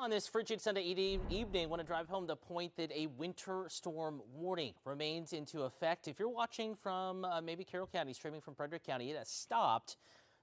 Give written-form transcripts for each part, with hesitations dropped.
On this frigid Sunday evening, want to drive home the point that a winter storm warning remains into effect. If you're watching from maybe Carroll County, streaming from Frederick County, it has stopped.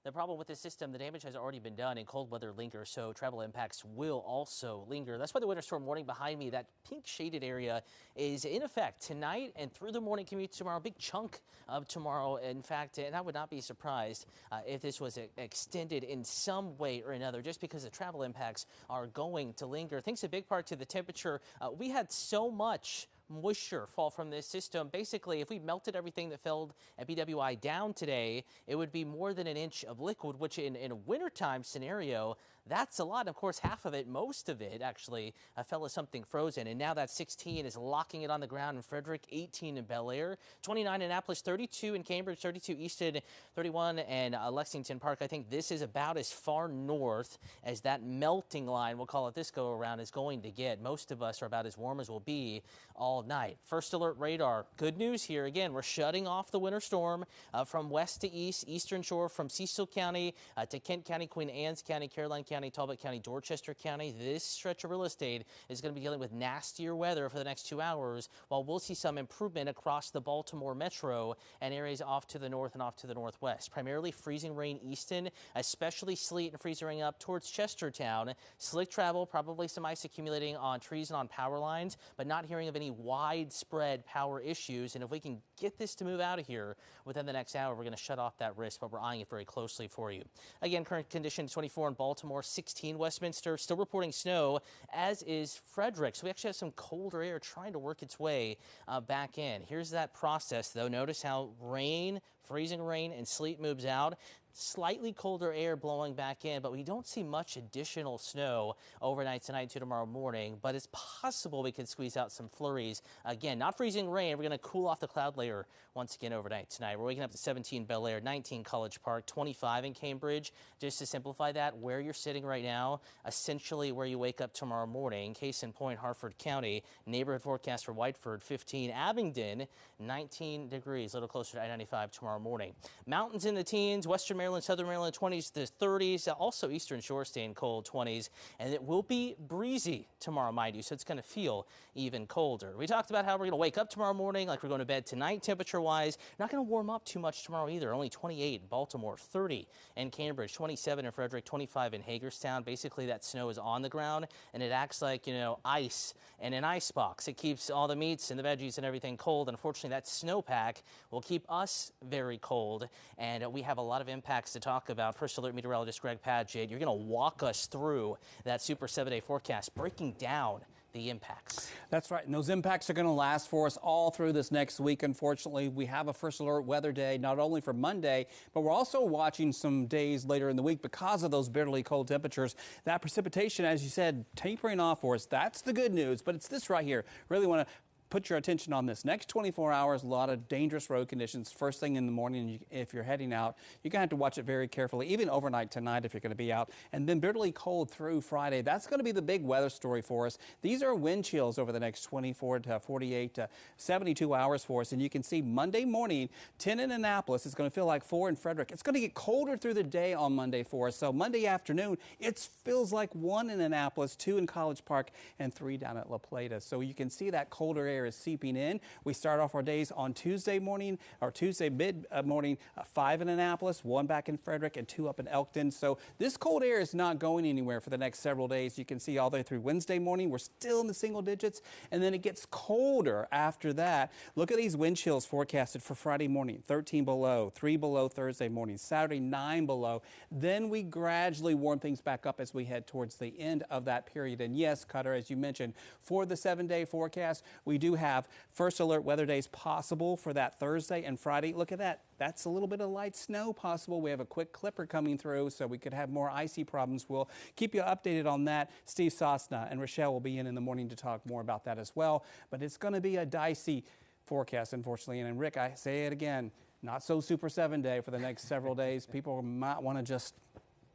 The problem with this system, the damage has already been done and cold weather lingers, so travel impacts will also linger. That's why the winter storm warning behind me, that pink shaded area, is in effect tonight and through the morning commute tomorrow, a big chunk of tomorrow. In fact, and I would not be surprised if this was extended in some way or another, just because the travel impacts are going to linger. Thanks a big part to the temperature. We had so much moisture fall from this system. Basically, if we melted everything that fell at BWI down today, it would be more than an inch of liquid, which in a wintertime scenario, that's a lot. Of course, half of it, most of it actually fell as something frozen. And now that 16 is locking it on the ground in Frederick, 18 in Bel Air, 29 in Annapolis, 32 in Cambridge, 32 Easton, 31 in Lexington Park. I think this is about as far north as that melting line, we'll call it this go around, is going to get. Most of us are about as warm as we'll be all night. First alert radar. Good news here. Again, we're shutting off the winter storm from west to east, eastern shore from Cecil County to Kent County, Queen Anne's County, Caroline County, Talbot County, Dorchester County. This stretch of real estate is going to be dealing with nastier weather for the next 2 hours, while we'll see some improvement across the Baltimore metro and areas off to the north and off to the northwest. Primarily freezing rain easton, especially sleet and freezing rain up towards Chestertown. Slick travel, probably some ice accumulating on trees and on power lines, but not hearing of any widespread power issues. And if we can get this to move out of here within the next hour, we're going to shut off that risk, but we're eyeing it very closely for you. Again, current conditions 24 in Baltimore, 16 Westminster, still reporting snow, as is Frederick. So we actually have some colder air trying to work its way back in. Here's that process, though. Notice how rain, freezing rain and sleet moves out. Slightly colder air blowing back in, but we don't see much additional snow overnight tonight to tomorrow morning, but it's possible we could squeeze out some flurries. Again, not freezing rain. We're going to cool off the cloud layer once again overnight tonight. We're waking up to 17 Bel Air, 19 College Park, 25 in Cambridge. Just to simplify that, where you're sitting right now, essentially where you wake up tomorrow morning. Case in point, Harford County. Neighborhood forecast for Whiteford, 15. Abingdon, 19 degrees, a little closer to I-95 tomorrow morning. Mountains in the teens, Western Maryland, Southern Maryland 20s to 30s, also Eastern Shore staying cold 20s, and it will be breezy tomorrow, mind you, so it's going to feel even colder. We talked about how we're going to wake up tomorrow morning like we're going to bed tonight temperature-wise. Not going to warm up too much tomorrow either. Only 28 in Baltimore, 30 in Cambridge, 27 in Frederick, 25 in Hagerstown. Basically, that snow is on the ground, and it acts like, ice in an ice box. It keeps all the meats and the veggies and everything cold. Unfortunately, that snowpack will keep us very cold, and we have a lot of impacts to talk about. First alert meteorologist Greg Padgett, you're going to walk us through that super 7-day forecast, breaking down the impacts. That's right. And those impacts are going to last for us all through this next week. Unfortunately, we have a first alert weather day, not only for Monday, but we're also watching some days later in the week because of those bitterly cold temperatures. That precipitation, as you said, tapering off for us. That's the good news. But it's this right here. Really want to put your attention on this. Next 24 hours, a lot of dangerous road conditions. First thing in the morning, if you're heading out, you're going to have to watch it very carefully, even overnight tonight if you're going to be out. And then bitterly cold through Friday. That's going to be the big weather story for us. These are wind chills over the next 24 to 48 to 72 hours for us. And you can see Monday morning, 10 in Annapolis. It's going to feel like 4 in Frederick. It's going to get colder through the day on Monday for us. So Monday afternoon, it feels like 1 in Annapolis, 2 in College Park, and 3 down at La Plata. So you can see that colder air is seeping in. We start off our days on Tuesday morning, or Tuesday mid-morning, 5 in Annapolis, 1 back in Frederick, and 2 up in Elkton. So this cold air is not going anywhere for the next several days. You can see all the way through Wednesday morning, we're still in the single digits, and then it gets colder after that. Look at these wind chills forecasted for Friday morning, 13 below, 3 below Thursday morning, Saturday 9 below. Then we gradually warm things back up as we head towards the end of that period. And yes, Cutter, as you mentioned, for the 7-day forecast, we do have first alert weather days possible for that Thursday and Friday. Look at that. That's a little bit of light snow possible. We have a quick clipper coming through, so we could have more icy problems. We'll keep you updated on that. Steve Sosna and Rochelle will be in the morning to talk more about that as well. But it's going to be a dicey forecast, unfortunately. And Rick, I say it again, not so super 7-day for the next several days. People might want to just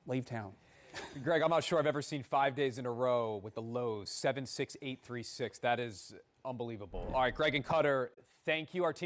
leave town. Greg, I'm not sure I've ever seen 5 days in a row with the lows, 7, 6, 8, 3, 6. That is unbelievable. All right, Greg and Cutter, thank you. Our team